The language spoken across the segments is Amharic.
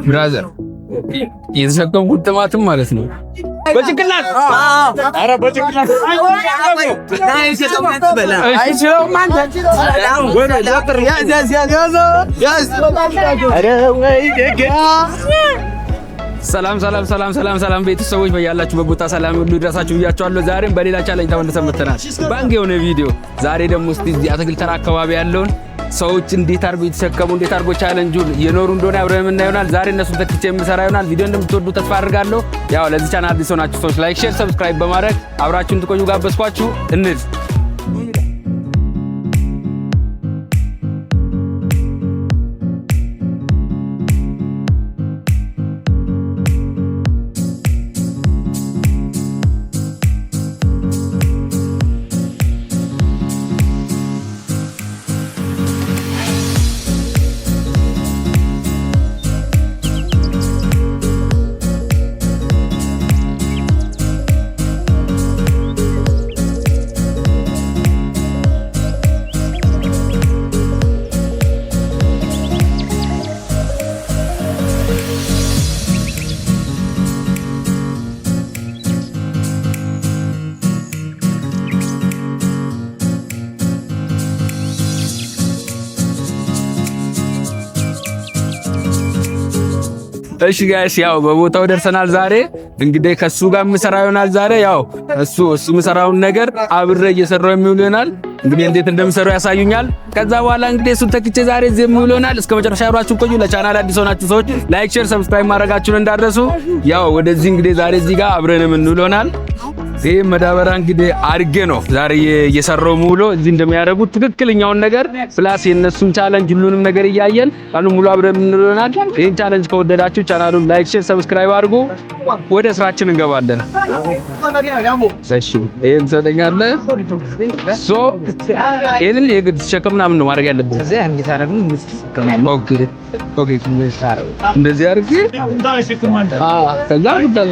ብራዘር የተሸከምኩት ጥማትም ማለት ነው በጭንቅላት አረ በጭንቅላት ሰላም ቤተሰቦች በያላችሁበት ቦታ ሰላም ሁሉ ይድረሳችሁ ብያችኋለሁ። ዛሬም በሌላ ቻሌንጅ ተመልሰን መጥተናል። ባንክ የሆነ ቪዲዮ ዛሬ ደግሞ እስቲ እዚህ አትክልት ተራ አካባቢ ያለውን ሰዎች እንዴት አርጎ የተሸከሙ እንዴት አርጎ ቻሌንጁን የኖሩ እንደሆነ አብረን እና ይሆናል። ዛሬ እነሱን ተክቼ የምሰራ ይሆናል። ቪዲዮ እንደምትወዱ ተስፋ አድርጋለሁ። ያው ለዚህ ቻናል አዲስ ሆናችሁ ሰዎች ላይክ፣ ሼር፣ ሰብስክራይብ በማድረግ አብራችሁን ትቆዩ ጋበዝኳችሁ። እንሂድ። እሺ ጋይስ ያው በቦታው ደርሰናል። ዛሬ እንግዲህ ከሱ ጋር ምሰራ ይሆናል። ዛሬ ያው እሱ ምሰራውን ነገር አብሬ እየሰራው የሚውል ይሆናል። እንግዲህ እንዴት እንደምሰራው ያሳዩኛል። ከዛ በኋላ እንግዲህ እሱ ተክቼ ዛሬ እዚህ የሚውል ይሆናል። እስከ መጨረሻ አብራችሁን ቆዩ። ለቻናል አዲስ ሆናችሁ ሰዎች ላይክ፣ ሼር፣ ሰብስክራይብ ማድረጋችሁን እንዳትረሱ። ያው ወደዚህ እንግዲህ ዛሬ እዚህ ጋር አብረን የምንውል ይሆናል። ይሄ መዳበራ እንግዲህ አድርጌ ነው ዛሬ እየሰራው ሙሉ እዚህ እንደሚያደርጉት ትክክለኛውን ነገር ፕላስ የነሱን ቻሌንጅ ሁሉንም ነገር እያየን ቀኑን ሙሉ አብረን እንውላለን። ይሄን ቻሌንጅ ከወደዳችሁ ቻናሉን ላይክ፣ ሼር፣ ሰብስክራይብ አድርጉ። ወደ ስራችን እንገባለን። እሺ ይሄን ሰደኛለ ሶ ይሄን የግድ ሸከም ምናምን ነው ማድረግ ያለብን። እዚህ አንግታረግን ኦኬ እንደዚህ አድርጌ ከዛ ጉዳይ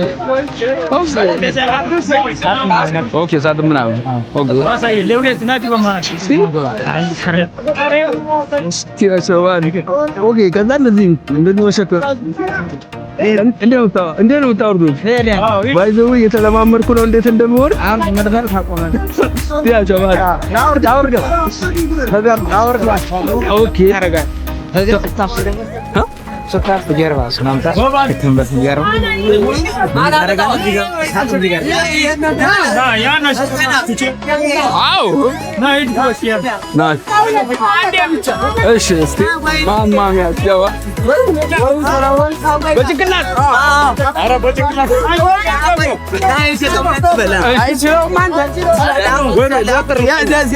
ኦኬ ሳት ምናምን ኦኬ ከዛ እንደዚህ እንደሚወሸከ እንደው ታውርዱ ባይዘው እየተለማመድኩ ነው እንዴት እንደምወር መድፈር ታቆማል። ያ ጀማዓ አውርድ ኦኬ ያረጋል ሶካር በጀርባ ስናምታ ከተንበስ ይያረው አው እሺ እስቲ ማማም ያው በጭንቅላት አረ በጭንቅላት አይችለው ማን ወደ ዶክተር ያዝ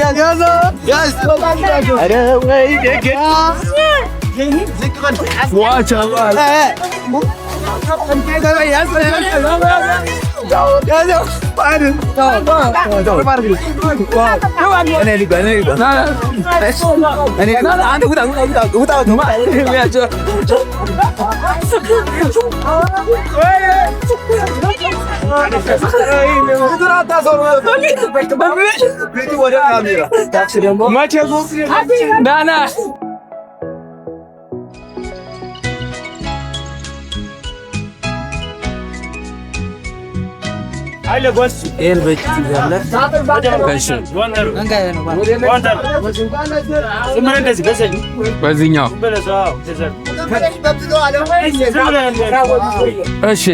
አረ ወይ ደግ watch out አይለ ጎስ ኤል በጭ ይዛለ ከሽ እንደዚህ ገሰኝ በዚህኛው እሺ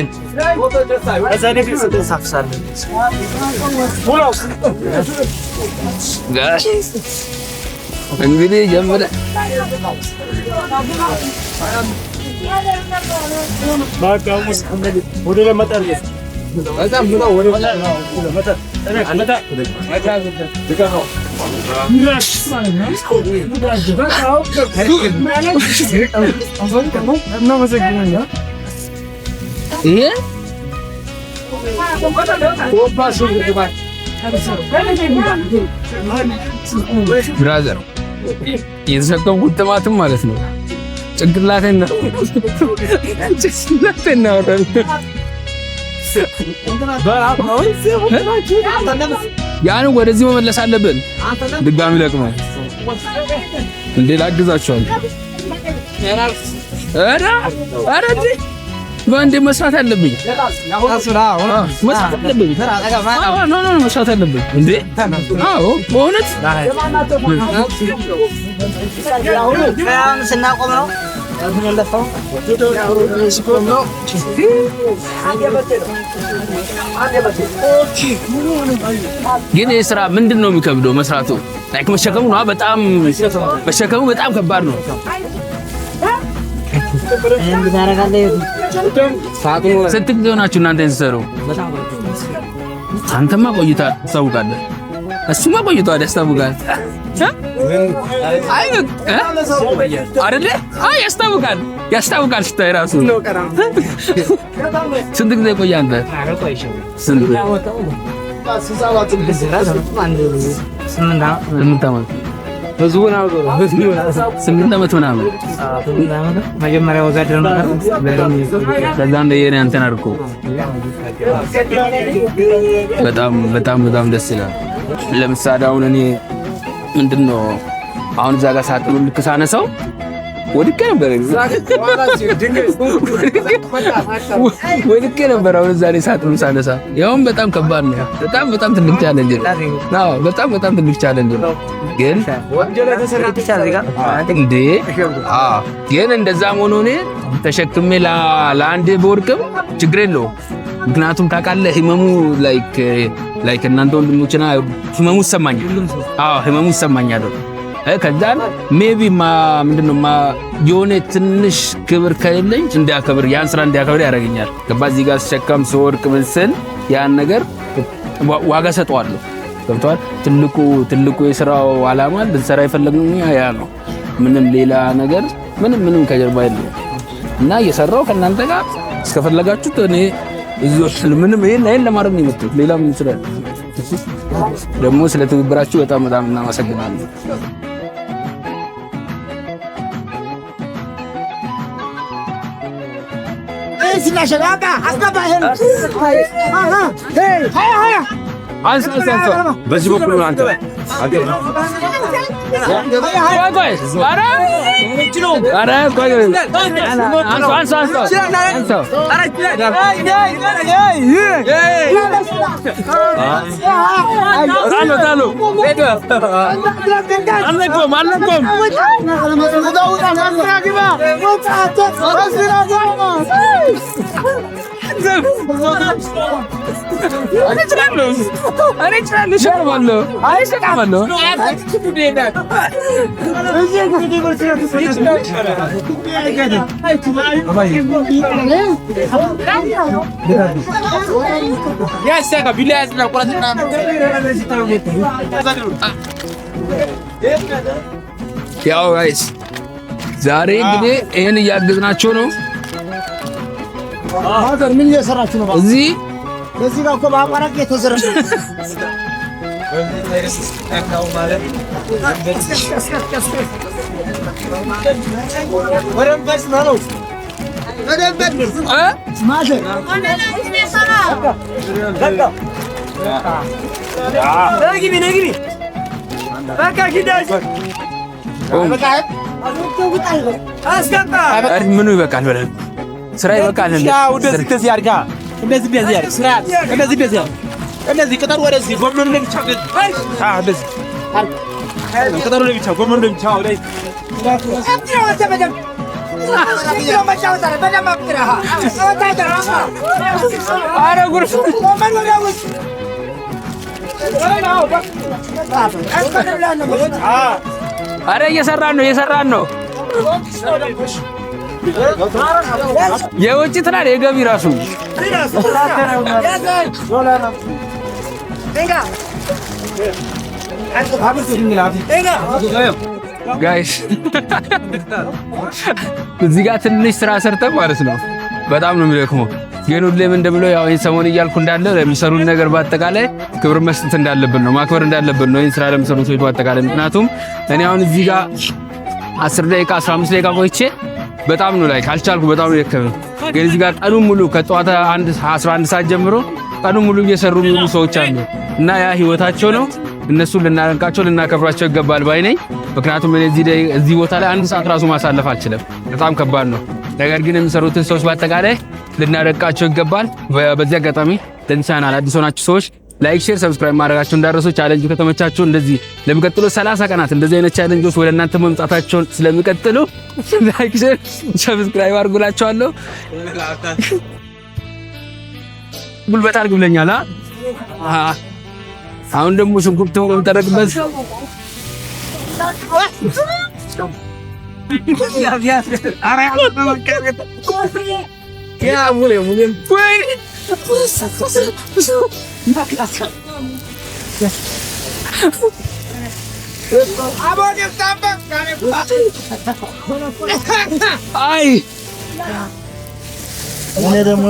እንግዲህ ጀምረ ባካውስ ወደ ለመጣር በጣም ነው ወደ መጣ አለታ ድጋው ብራዘር የተሸከምኩት ጥማትም ማለት ነው ጭንቅላቴን ነው ያን ወደዚህ መመለስ አለብን። ድጋሚ ለቅመ እንዴ ላግዛቸዋል ኧረ በአንዴ መስራት አለብኝ። መስራት አለብኝ እንዴ? አዎ በእውነት ስናቆም ነው ግን የስራ ምንድን ነው የሚከብደው መስራቱ? ላይክ መሸከሙ ነው። በጣም መሸከሙ በጣም ከባድ ነው። ስንት ጊዜ ሆናችሁ እናንተ ስትሰሩ? አንተማ ቆይተሃል ታስታውቃለህ። እሱማ ቆይቷል ያስታውቃል። አይደለ? አይ ያስታውቃል ስታይ ራሱ። ስንት ጊዜ ቆየ አንተ? ስንት? 8 ዓመት። ስምንት ዓመት ምናምን መጀመሪያ ወዛደር ነበር። ከዛ እንደየኔ አንተን አድርጎ በጣም ደስ ይላል። ለምሳሌ አሁን እኔ ምንድነው አሁን እዛ ጋር ሳጥኑ ልክ ሳነሳው ወድቄ ነበር። አሁን እዛ ላይ ሳጥኑ ሳነሳ ያውም በጣም ከባድ ነው። በጣም ትልቅ ቻሌንጅ ነው። በጣም ትልቅ ቻሌንጅ ነው። ግን ግን እንደዛም ሆኖ እኔ ተሸክሜ ለአንድ በወርቅም ችግር የለውም። ምክንያቱም ታውቃለህ ህመሙ ላይክ እናንተ ወንድሞችና ህመሙ ይሰማኛል። ከዛን ሜቢ ምንድነው የሆነ ትንሽ ክብር ከሌለኝ እንዲያከብር ያን ስራ እንዲያከብር ያደርገኛል። ገባህ? እዚህ ጋር ስሸከም ስወርቅ ምስል ያን ነገር ዋጋ ሰጠዋለሁ። ገብቶሃል? ትልቁ የስራው ዓላማ ልንሰራ የፈለግነው ያ ነው። ምንም ሌላ ነገር ምንም ከጀርባ የለም እና እየሰራው ከእናንተ ጋር እስከፈለጋችሁት እኔ ምንም ይሄን ለማድረግ ነው የመጣሁት። ሌላ ምን ይችላል? ደግሞ ስለ ትብብራችሁ በጣም እናመሰግናለን። በዚህ በኩል አንተ ያው ጋይስ ዛሬ እንግዲህ ይሄን እያገዝናቸው ነው። ሀገር ምን እየሰራችሁ ነው? እዚህ ጋር እኮ በአቋራጭ የተዘረፈ ምኑ ይበቃል በለን ስራ ይበቃል። እንደዚህ አድርጋ እንደዚህ ያድርግ ስራ እንደዚህ ቅጠሩ ወደዚህ ጎመኑ ለብቻ እንደዚህ ቅጠሩ ለብቻ ጎመኑ ለብቻ ወደዚህ አረ እየሰራን ነው። የውጭ ትናል የገቢ ራሱ ጋይስ እዚህ ጋር ትንሽ ስራ ሰርተን ማለት ነው። በጣም ነው የሚደክመው። ግን ሁሌም እንደምለው ያው ይሄን ሰሞን እያልኩ እንዳለ ለሚሰሩን ነገር በአጠቃላይ ክብር መስጠት እንዳለብን ነው፣ ማክበር እንዳለብን ነው ይሄን ስራ ለሚሰሩ ሰዎች በአጠቃላይ። ምክንያቱም እኔ አሁን እዚህ ጋር 10 ደቂቃ 15 ደቂቃ ቆይቼ በጣም ነው ላይ ካልቻልኩ በጣም ነው የከበደኝ። ግን እዚህ ጋር ቀኑን ሙሉ ከጠዋት 11 ሰዓት ጀምሮ ቀኑን ሙሉ እየሰሩ የሚውሉ ሰዎች አሉ እና ያ ህይወታቸው ነው። እነሱን ልናደንቃቸው ልናከብራቸው ይገባል ባይ ነኝ። ምክንያቱም እኔ እዚህ ቦታ ላይ 1 ሰዓት ራሱ ማሳለፍ አልችልም። በጣም ከባድ ነው። ነገር ግን የሚሰሩትን ሰዎች በአጠቃላይ ልናደንቃቸው ይገባል። በዚህ አጋጣሚ ለዚህ ቻናል አዲስ ሆናችሁ ሰዎች ላይክ፣ ሼር፣ ሰብስክራይብ ማድረጋችሁ እንዳረሱ። ቻሌንጁ ከተመቻችሁ እንደዚህ ለሚቀጥሉ 30 ቀናት እንደዚህ አይነት ቻሌንጆች ወደ እናንተ መምጣታቸውን ስለሚቀጥሉ ላይክ፣ ሼር፣ ሰብስክራይብ አድርጉላችኋለሁ። ጉልበት አድርግ ብለኛል። አሁን ደግሞ ሽንኩርት የምጠረቅበት አይ እኔ ደግሞ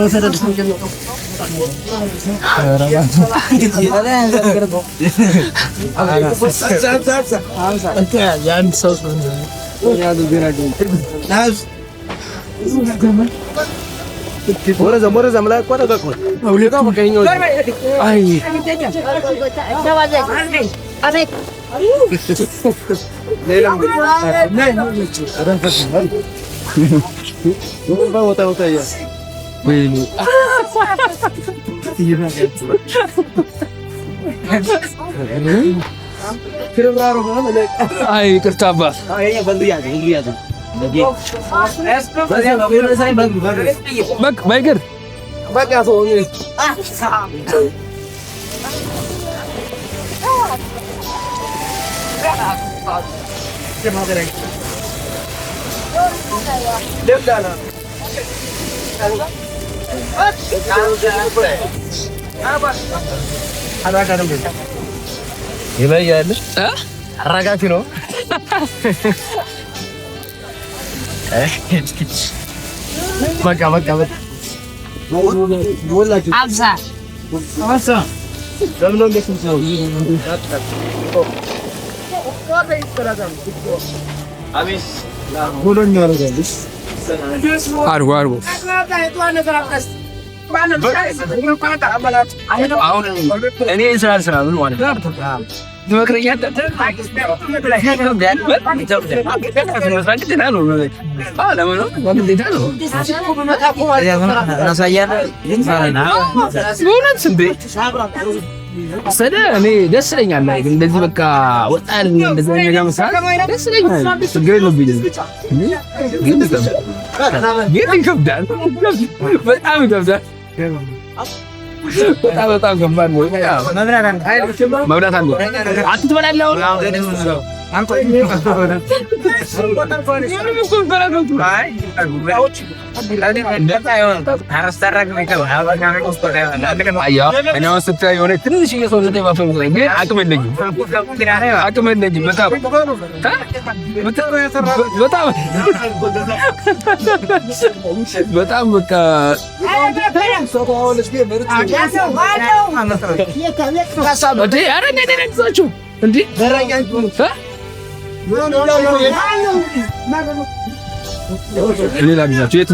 አይ ይቅርታ አባ በእግር ይለያል። አራጋፊ ነው። በቃ ወላችሁ አብዛ ለምን ነው እንደዚህ አቤት ጎሎኛ አረጋለሽ አርጎ አሁን እኔ ስራ ምን ማለት ነው? እኔ ደስ ይለኛል። እንደዚህ በቃ ወጣ ያለ እንደዚህ ነገር መስራት ደስ ይለኛል። ችግር የለብኝም። ግን ይከብዳል፣ በጣም ይከብዳል። በጣም ከባድ ነው። መብላት አንዱ አትበላለሁ። በጣም በቃ ሌላ ጊዜያችሁ የት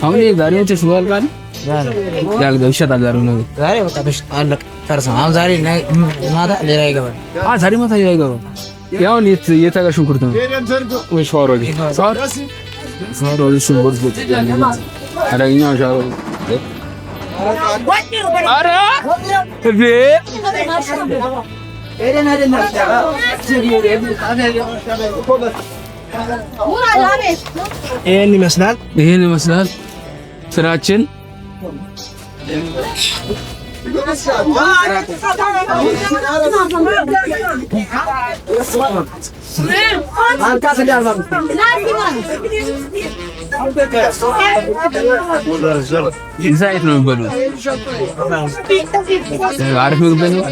አሁን ዛሬ ተሽሏል ጋር ያልገው ይሸጣል። ዛሬ ነው ዛሬ በቃ ተሽጧል። ፈርሰን አሁን ዛሬ ማታ ሌላ ይገባል። ዛሬ ማታ ሌላ ይገባል። ያው የተጋ ሽንኩርት ነው ወይ ሻወር ወይ ሻወር ሽንኩርት አዳኛው ሻወር አረ እቤ ኤደን አይደለም ይሄን ይመስላል ስራችን። ዘይት ነው የሚበሉት። አሪፍ ምግብ ነው።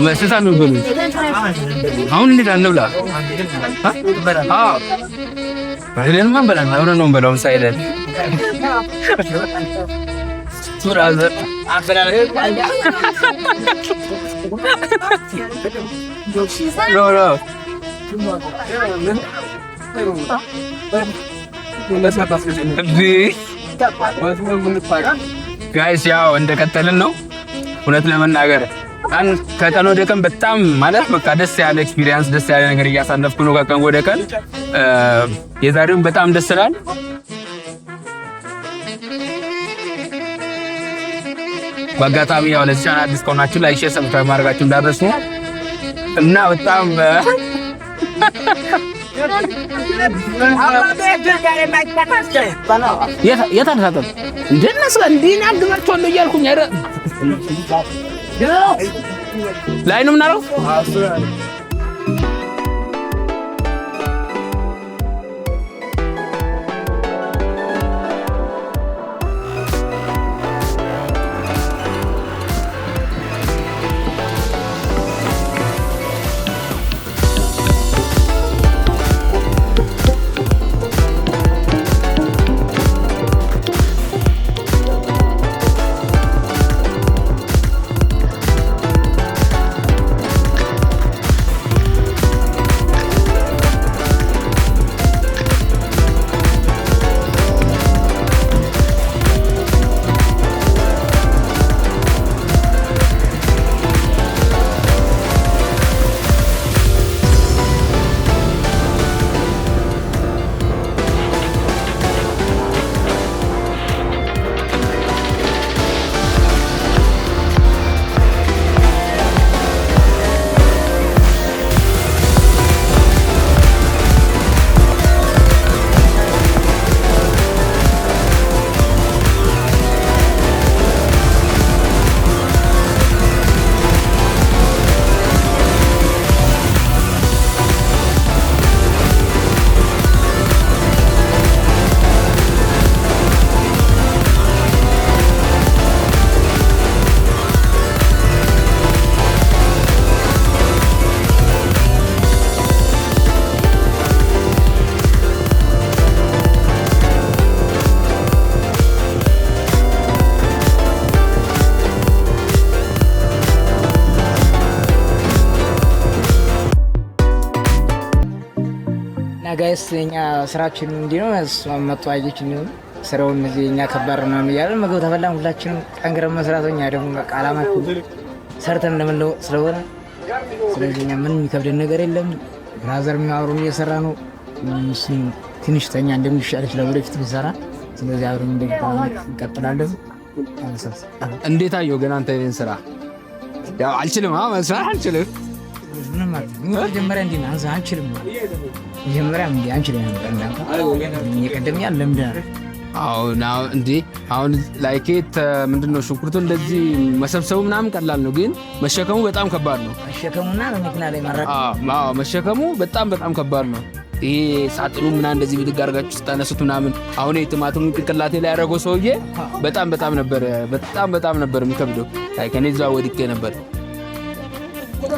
መስጠት ነው የሚበሉት። አሁን እንዴት አንብላ? ባይለን ማን በላን? አብረን ነው የምንበላው ሳይለን ብራዘር ጋይስ ያው እንደቀጠልን ነው። እውነት ለመናገር ከቀን ወደ ቀን በጣም ማለት በቃ ደስ ያለ ኤክስፒሪየንስ ደስ ያለ ነገር እያሳለፍኩ ነው ከቀን ወደ ቀን። የዛሬውን በጣም ደስ ይላል። በአጋጣሚ ያው ለዚህ ቻናል አዲስ ከሆናችሁ ላይክ፣ ሼር፣ ሰብስክራይብ ማድረጋችሁ እንዳትረሱ እና በጣም የታንሳተን እንደነስ እንዲና ግመርቶን ነው እያልኩኝ አይደል ላይ ነው ምናለው ጋይስ እኛ ስራችን እንዲህ ነው። መጥቷጆች ነው ስራውን እዚህ እኛ ከባድ ነው የሚያለው ምግብ ተበላን ሁላችንም ጠንክረን መስራተኛ ደግሞ አላማችን ሰርተን እንደምንለው ስለሆነ ስለዚህ እኛ ምንም የሚከብደን ነገር የለም። ብራዘር የሚያወሩን እየሰራ ነው። ትንሽ ተኛ እንደምንሻለች ለወደፊት ብንሰራ ስለዚህ አብረን እንቀጥላለን። እንዴት አየው ግን አንተ ይሄን ስራ? ያው አልችልም መስራት አልችልም። ምንም ማለት መጀመሪያ እንዴ አንተ አንችልም መጀመሪያ እንዴ አንችልም እንዳንተ የቀደምኛል ለምዳ ናው እንዴ አሁን ላይኬት ምንድነው ሽንኩርቱ እንደዚህ መሰብሰቡ ምናምን ቀላል ነው፣ ግን መሸከሙ በጣም ከባድ ነው። መሸከሙና በመኪና ላይ ማረቅ መሸከሙ በጣም ከባድ ነው። ይሄ ሳጥኑ ምናምን እንደዚህ ብድግ አድርጋችሁ ስታነሱት ምናምን አሁን የቲማቲሙ ቅቅላቴ ላይ ያደረገው ሰውዬ በጣም ነበር የሚከብደው። ከኔ እዛው ወድቄ ነበር።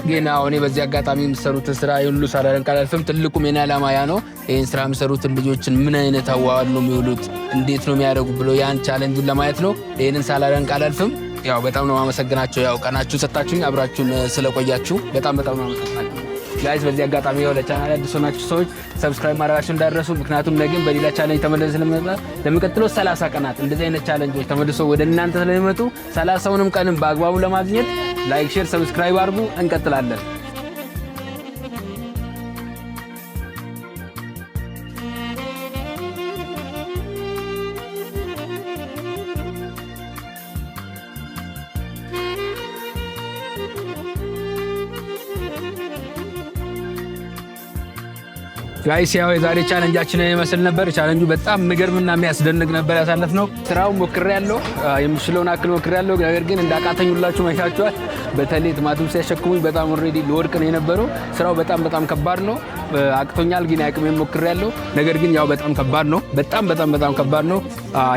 ግን አሁን በዚህ አጋጣሚ የምትሰሩት ስራ ሁሉ ሳላደንቅ አላልፍም። ትልቁ ሜና ዓላማ ያ ነው። ይሄን ስራ የምትሰሩት ልጆችን ምን አይነት አዋዋል ነው የሚውሉት፣ እንዴት ነው የሚያደርጉ ብሎ ያን ቻሌንጁን ለማየት ነው። ይሄንን ሳላደንቅ አላልፍም። ያው በጣም ነው ማመሰግናችሁ። ያው ቀናችሁን ሰጣችሁኝ አብራችሁን ስለቆያችሁ በጣም ነው ማመሰግናችሁ ጋይስ። በዚህ አጋጣሚ ያው ለቻናል አዲስ ሆናችሁ ሰዎች ሰብስክራይብ ማድረጋችሁን እንዳትረሱ። ምክንያቱም ነገም በሌላ ቻሌንጅ ተመልሰን ስለምንመጣ ለሚቀጥለው 30 ቀናት እንደዚህ አይነት ቻሌንጆች ተመልሰው ወደ እናንተ ስለሚመጡ 30ውንም ቀንም በአግባቡ ለማግኘት ላይክ፣ ሼር፣ ሰብስክራይብ አድርጉ። እንቀጥላለን። ጋይስ ያው የዛሬ ቻሌንጃችንን ይመስል ነበር። ቻሌንጁ በጣም የሚገርምና የሚያስደንቅ ነበር ያሳለፍነው። ስራውን ሞክሬያለሁ፣ የምችለውን አክል ሞክሬያለሁ። ነገር ግን እንዳቃተኝ ሁላችሁ መሻችኋል። በተለይ ቲማቲም ሲያሸክሙኝ በጣም ኦልሬዲ ለወድቅ ነው የነበረው። ስራው በጣም ከባድ ነው። አቅቶኛል፣ ግን አቅሜን ሞክሬያለሁ። ነገር ግን ያው በጣም ከባድ ነው። በጣም ከባድ ነው።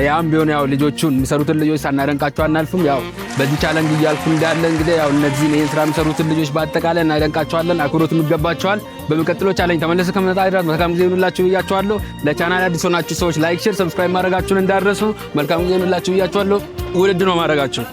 ያም ቢሆን ያው ልጆቹን የሚሰሩትን ልጆች ሳናደንቃቸው አናልፍም። ያው በዚህ ቻሌንጅ እያልኩ እንዳለ እንግዲህ ያው እነዚህን ይሄን ስራ የሚሰሩትን ልጆች በአጠቃላይ እናደንቃቸዋለን፣ አክብሮት ይገባቸዋል። በሚቀጥለው ቻሌንጅ ተመልሰን ከመጣ ድረስ መልካም ጊዜ ይሁንላችሁ ብያችኋለሁ። ለቻናል አዲስ ሆናችሁ ሰዎች ላይክ፣ ሼር፣ ሰብስክራይብ ማድረጋችሁን እንዳትረሱ። መልካም ጊዜ ይሁንላችሁ ብያችኋለሁ። ውድድ ነው ማድረጋችሁ።